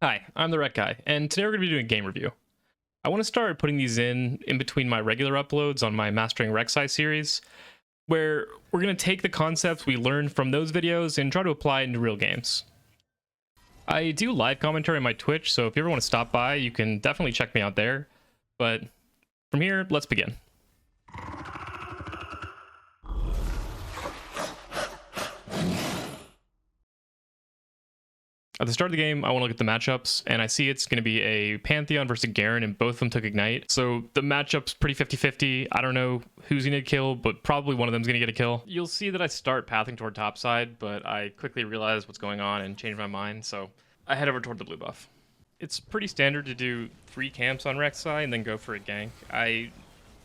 Hi, I'm the Rek'Sai, and today we're going to be doing a game review. I want to start putting these in between my regular uploads on my Mastering Rek'Sai series, where we're going to take the concepts we learned from those videos and try to apply it into real games. I do live commentary on my Twitch, so if you ever want to stop by, you can definitely check me out there. But from here, let's begin. At the start of the game, I want to look at the matchups, and I see it's going to be a Pantheon versus Garen, and both of them took Ignite. So the matchup's pretty 50-50. I don't know who's going to kill, but probably one of them's going to get a kill. You'll see that I start pathing toward topside, but I quickly realize what's going on and change my mind, so I head over toward the blue buff. It's pretty standard to do 3 camps on Rek'Sai and then go for a gank. I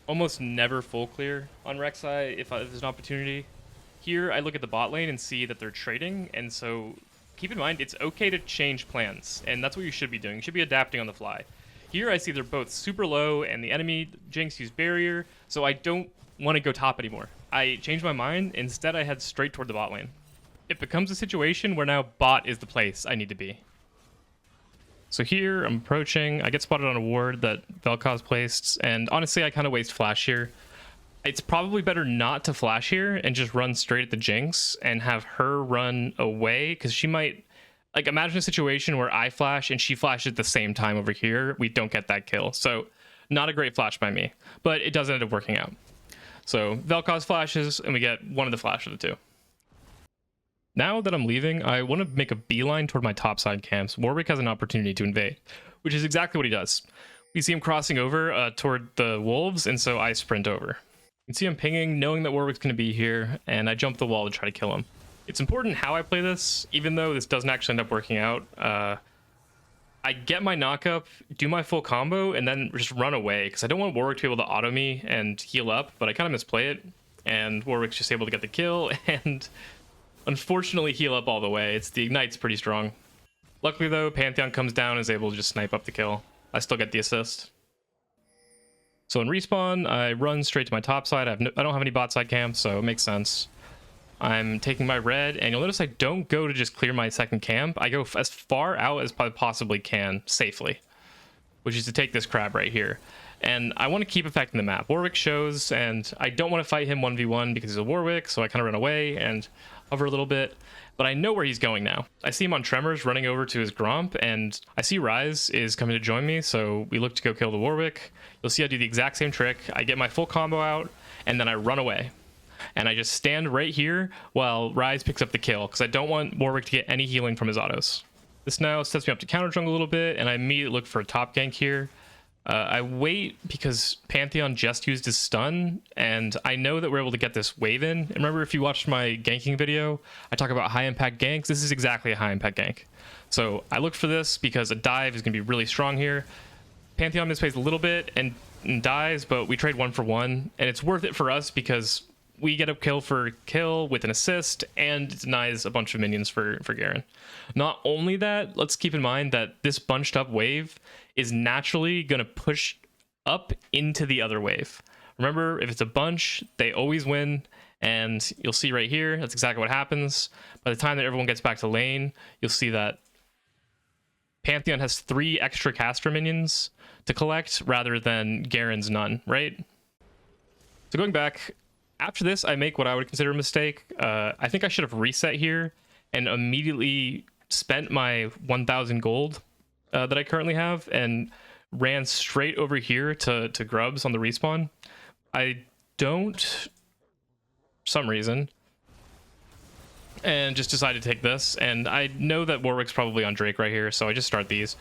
almost never full clear on Rek'Sai if there's an opportunity. Here, I look at the bot lane and see that they're trading, and so keep in mind, it's okay to change plans, and that's what you should be doing. You should be adapting on the fly. Here, I see they're both super low, and the enemy Jinx used barrier, so I don't want to go top anymore. I changed my mind. Instead, I head straight toward the bot lane. It becomes a situation where now bot is the place I need to be. So here, I'm approaching. I get spotted on a ward that Vel'Koz placed, and honestly, I kind of waste flash here. It's probably better not to flash here and just run straight at the Jinx and have her run away, because she might, like, imagine a situation where I flash and she flashes at the same time over here. We don't get that kill. So not a great flash by me, but it does end up working out. So Vel'Koz flashes and we get one of the flash of the two. Now that I'm leaving, I want to make a beeline toward my topside camps. Warwick has an opportunity to invade, which is exactly what he does. We see him crossing over toward the wolves, and so I sprint over. You can see I'm pinging, knowing that Warwick's going to be here, and I jump the wall to try to kill him. It's important how I play this, even though this doesn't actually end up working out. I get my knockup, do my full combo, and then just run away, because I don't want Warwick to be able to auto me and heal up, but I kind of misplay it, and Warwick's just able to get the kill, and unfortunately heal up all the way. The Ignite's pretty strong. Luckily though, Pantheon comes down and is able to just snipe up the kill. I still get the assist. So in respawn, I run straight to my top side. I don't have any bot side camps, so it makes sense. I'm taking my red, and you'll notice I don't go to just clear my second camp. I go as far out as I possibly can safely, which is to take this crab right here. And I want to keep affecting the map. Warwick shows, and I don't want to fight him 1v1 because he's a Warwick, so I kind of run away and hover a little bit. But I know where he's going now. I see him on Tremors running over to his Gromp, and I see Ryze is coming to join me, so we look to go kill the Warwick. You'll see I do the exact same trick. I get my full combo out, and then I run away. And I just stand right here while Ryze picks up the kill, because I don't want Warwick to get any healing from his autos. This now sets me up to counter jungle a little bit, and I immediately look for a top gank here. I wait because Pantheon just used his stun, and I know that we're able to get this wave in. And remember, if you watched my ganking video, I talk about high impact ganks. This is exactly a high impact gank. So I look for this because a dive is going to be really strong here. Pantheon misplays a little bit and dies, but we trade 1 for 1, and it's worth it for us because we get a kill for kill with an assist, and it denies a bunch of minions for Garen. Not only that, let's keep in mind that this bunched up wave is naturally going to push up into the other wave. Remember, if it's a bunch, they always win, and you'll see right here, that's exactly what happens. By the time that everyone gets back to lane, you'll see that Pantheon has 3 extra caster minions to collect rather than Garen's none, right? So going back, after this, I make what I would consider a mistake. I think I should have reset here and immediately spent my 1,000 gold that I currently have and ran straight over here to Grubs on the respawn. I don't, for some reason, and just decided to take this. And I know that Warwick's probably on Drake right here, so I just start these.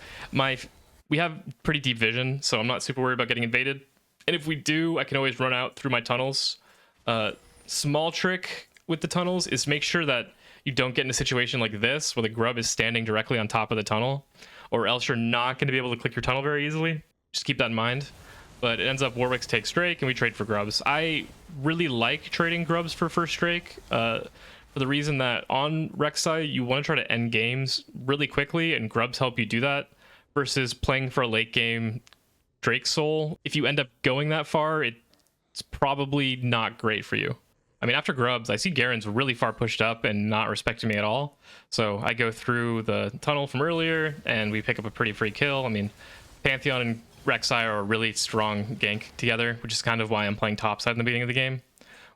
We have pretty deep vision, so I'm not super worried about getting invaded. And if we do, I can always run out through my tunnels. Small trick with the tunnels is make sure that you don't get in a situation like this where the Grub is standing directly on top of the tunnel, or else you're not going to be able to click your tunnel very easily. Just keep that in mind. But it ends up Warwick's takes Drake and we trade for Grubs. I really like trading Grubs for first Drake for the reason that on Rek'Sai you want to try to end games really quickly, and Grubs help you do that, versus playing for a late game Drake soul. If you end up going that far, it's probably not great for you. I mean, after Grubs, I see Garen's really far pushed up and not respecting me at all. So I go through the tunnel from earlier, and we pick up a pretty free kill. I mean, Pantheon and Rek'Sai are a really strong gank together, which is kind of why I'm playing topside in the beginning of the game.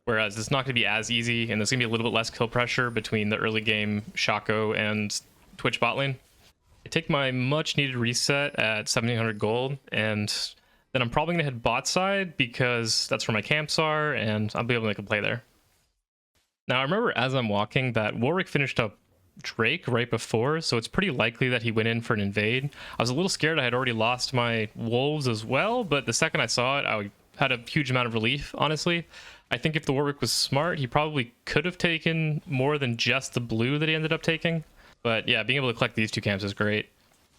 Whereas it's not going to be as easy, and there's going to be a little bit less kill pressure between the early game Shaco and Twitch bot lane. I take my much needed reset at 1700 gold, and then I'm probably going to head bot side because that's where my camps are, and I'll be able to make a play there. Now, I remember as I'm walking that Warwick finished up Drake right before, so it's pretty likely that he went in for an invade. I was a little scared I had already lost my wolves as well, but the second I saw it, I had a huge amount of relief, honestly. I think if the Warwick was smart, he probably could have taken more than just the blue that he ended up taking. But yeah, being able to collect these two camps is great.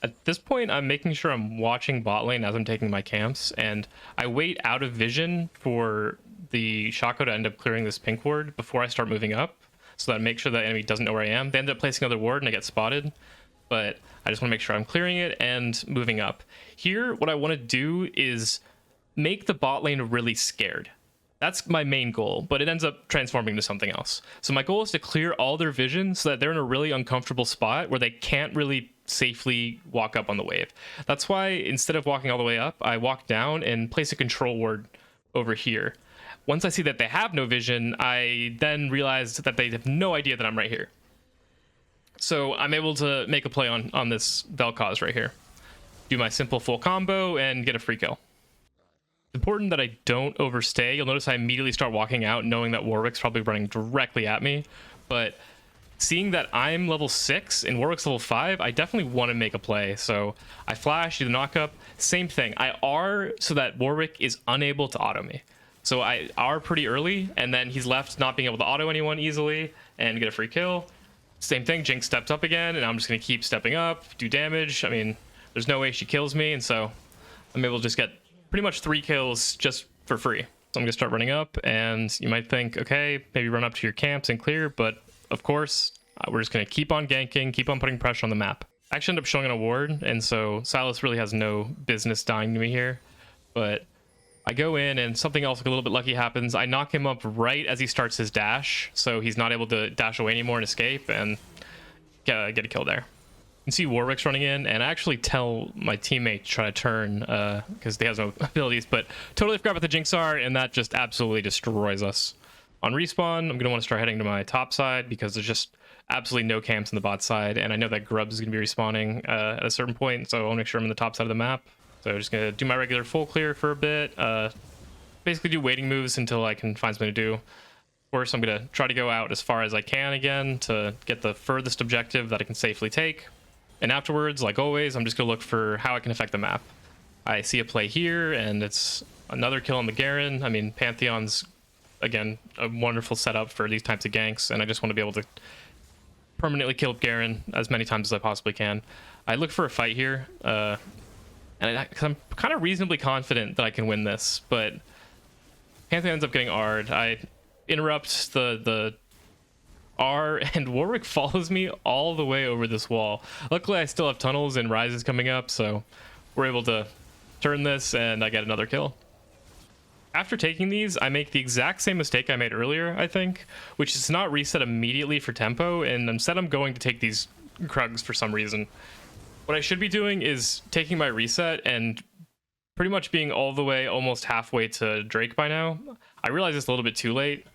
At this point, I'm making sure I'm watching bot lane as I'm taking my camps, and I wait out of vision for the Shaco to end up clearing this pink ward before I start moving up, so that I make sure that enemy doesn't know where I am. They end up placing another ward and I get spotted, but I just want to make sure I'm clearing it and moving up. Here, what I want to do is make the bot lane really scared. That's my main goal, but it ends up transforming to something else. So my goal is to clear all their vision so that they're in a really uncomfortable spot where they can't really safely walk up on the wave. That's why instead of walking all the way up, I walk down and place a control ward over here. Once I see that they have no vision, I then realize that they have no idea that I'm right here. So I'm able to make a play on this Vel'Koz right here. Do my simple full combo and get a free kill. It's important that I don't overstay. You'll notice I immediately start walking out knowing that Warwick's probably running directly at me. But seeing that I'm level 6 and Warwick's level 5, I definitely want to make a play. So I flash, do the knockup. Same thing. I R so that Warwick is unable to auto me. So I R pretty early, and then he's left not being able to auto anyone easily and get a free kill. Same thing, Jinx stepped up again, and I'm just going to keep stepping up, do damage. I mean, there's no way she kills me, and so I'm able to just get pretty much 3 kills just for free. So I'm going to start running up, and you might think, okay, maybe run up to your camps and clear, but of course, we're just going to keep on ganking, keep on putting pressure on the map. I actually end up showing an award, and so Silas really has no business dying to me here, but I go in and something else, like a little bit lucky, happens. I knock him up right as he starts his dash, so he's not able to dash away anymore and escape, and get a kill there. You can see Warwick's running in, and I actually tell my teammate to try to turn, because they have no abilities, but totally forgot about the Jinx R, and that just absolutely destroys us. On respawn, I'm going to want to start heading to my top side, because there's just absolutely no camps on the bot side, and I know that Grubs is going to be respawning at a certain point, so I want to make sure I'm on the top side of the map. So just going to do my regular full clear for a bit, basically do waiting moves until I can find something to do. Of course, I'm going to try to go out as far as I can again to get the furthest objective that I can safely take. And afterwards, like always, I'm just going to look for how I can affect the map. I see a play here, and it's another kill on the Garen. I mean, Pantheon's, again, a wonderful setup for these types of ganks, and I just want to be able to permanently kill Garen as many times as I possibly can. I look for a fight here, and I'm kind of reasonably confident that I can win this, but Pantheon ends up getting R'd. I interrupt the R, and Warwick follows me all the way over this wall. Luckily, I still have tunnels and Ryze is coming up, so we're able to turn this, and I get another kill. After taking these, I make the exact same mistake I made earlier, I think, which is to not reset immediately for tempo, and instead I'm going to take these Krugs for some reason. What I should be doing is taking my reset and pretty much being all the way almost halfway to Drake by now. I realize it's a little bit too late.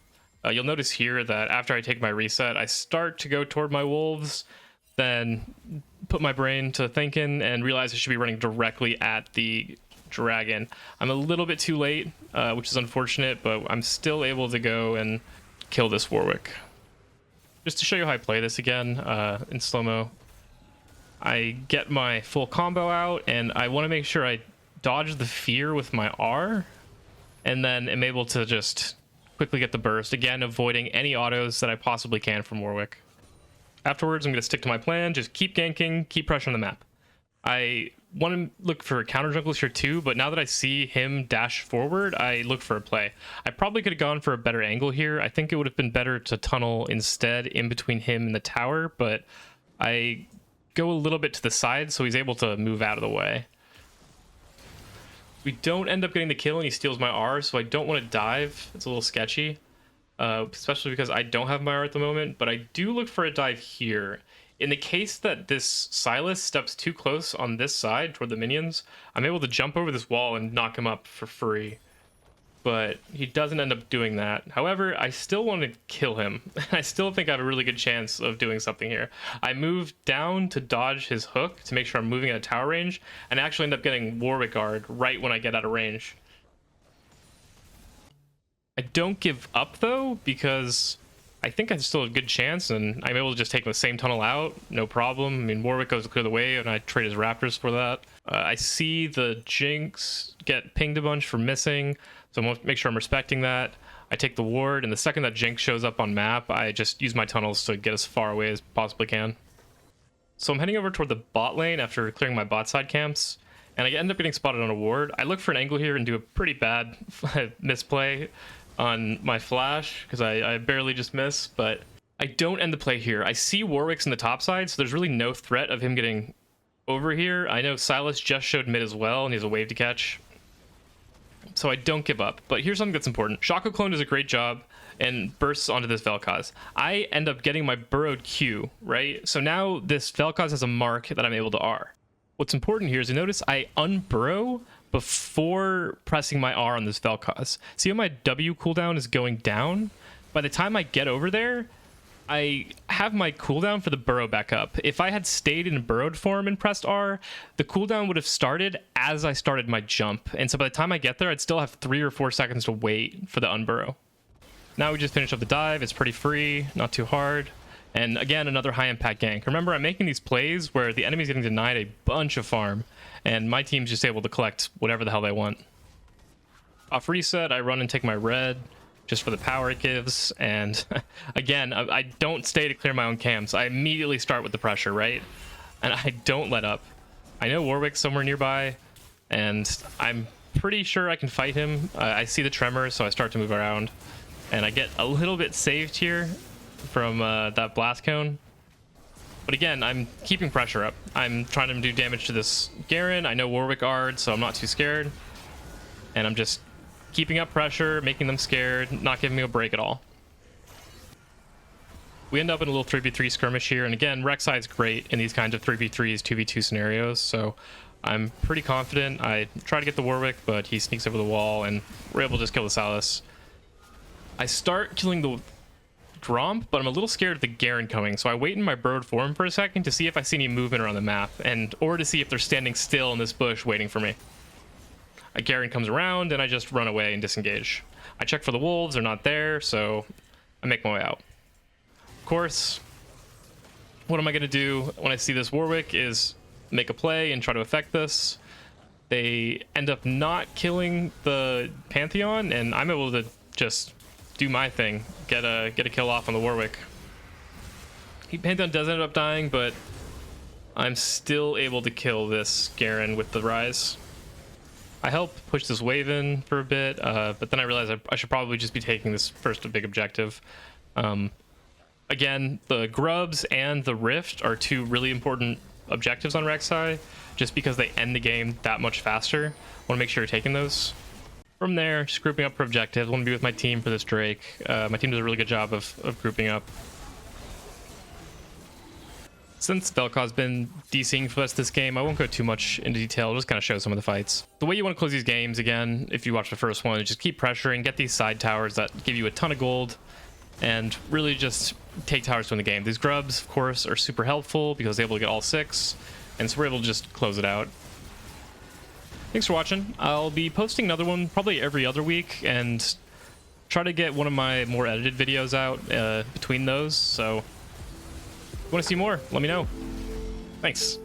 You'll notice here that after I take my reset, I start to go toward my wolves, then put my brain to thinking and realize I should be running directly at the dragon. I'm a little bit too late, which is unfortunate, but I'm still able to go and kill this Warwick. Just to show you how I play this again in slow-mo, I get my full combo out, and I want to make sure I dodge the fear with my R, and then am able to just quickly get the burst, again avoiding any autos that I possibly can from Warwick. Afterwards, I'm going to stick to my plan, just keep ganking, keep pressure on the map. I want to look for counter jungles here too, but now that I see him dash forward, I look for a play. I probably could have gone for a better angle here. I think it would have been better to tunnel instead in between him and the tower, but I go a little bit to the side so he's able to move out of the way. We don't end up getting the kill, and he steals my R, so I don't want to dive. It's a little sketchy. especially because I don't have my art at the moment, but I do look for a dive here. In the case that this Silas steps too close on this side toward the minions, I'm able to jump over this wall and knock him up for free. But he doesn't end up doing that. However, I still want to kill him. I still think I have a really good chance of doing something here. I move down to dodge his hook to make sure I'm moving at a tower range, and actually end up getting Warwick Guard right when I get out of range. I don't give up though, because I think I still have a good chance, and I'm able to just take the same tunnel out, no problem. I mean, Warwick goes to clear the way, and I trade his Raptors for that. I see the Jinx get pinged a bunch for missing, so I want to make sure I'm respecting that. I take the ward, and the second that Jinx shows up on map, I just use my tunnels to get as far away as possibly can. So I'm heading over toward the bot lane after clearing my bot side camps, and I end up getting spotted on a ward. I look for an angle here and do a pretty bad misplay on my flash, because I barely just miss, but I don't end the play here. I see Warwick's in the top side, so there's really no threat of him getting over here. I know Silas just showed mid as well, and he has a wave to catch, so I don't give up. But here's something that's important. Shaco Clone does a great job and bursts onto this Vel'Koz. I end up getting my burrowed Q, right? So now this Vel'Koz has a mark that I'm able to R. What's important here is you notice I unburrow before pressing my R on this Vel'Koz. See how my W cooldown is going down? By the time I get over there, I have my cooldown for the burrow back up. If I had stayed in burrowed form and pressed R, the cooldown would have started as I started my jump. And so by the time I get there, I'd still have 3 or 4 seconds to wait for the unburrow. Now we just finished up the dive. It's pretty free, not too hard. And again, another high impact gank. Remember, I'm making these plays where the enemy's getting denied a bunch of farm, and my team's just able to collect whatever the hell they want. Off reset, I run and take my red just for the power it gives. And again, I don't stay to clear my own camps. I immediately start with the pressure, right? And I don't let up. I know Warwick's somewhere nearby, and I'm pretty sure I can fight him. I see the tremor, so I start to move around, and I get a little bit saved here from that blast cone. But again, I'm keeping pressure up. I'm trying to do damage to this Garen. I know Warwick Ard, so I'm not too scared. And I'm just keeping up pressure, making them scared, not giving me a break at all. We end up in a little 3v3 skirmish here. And again, Rek'Sai is great in these kinds of 3v3s, 2v2 scenarios. So I'm pretty confident. I try to get the Warwick, but he sneaks over the wall, and we're able to just kill the Salas. I start killing the Gromp, but I'm a little scared of the Garen coming, so I wait in my burrowed form for a second to see if I see any movement around the map, or to see if they're standing still in this bush waiting for me. A Garen comes around, and I just run away and disengage. I check for the wolves, they're not there, so I make my way out. Of course, what am I going to do when I see this Warwick is make a play and try to affect this. They end up not killing the Pantheon, and I'm able to just do my thing, get a kill off on the Warwick. Pantheon does end up dying, but I'm still able to kill this Garen with the rise. I help push this wave in for a bit, but then I realize I should probably just be taking this first big objective. Again, the Grubs and the Rift are 2 really important objectives on Rek'Sai, just because they end the game that much faster. I want to make sure you're taking those. From there, just grouping up for objectives. I want to be with my team for this Drake. My team does a really good job of grouping up. Since Vel'Koz's been DCing for us this game, I won't go too much into detail. I'll just kind of show some of the fights. The way you want to close these games, again, if you watch the first one, is just keep pressuring, get these side towers that give you a ton of gold, and really just take towers to win the game. These Grubs, of course, are super helpful because they're able to get all 6, and so we're able to just close it out. Thanks for watching. I'll be posting another one probably every other week, and try to get one of my more edited videos out between those. So if you want to see more, let me know. Thanks.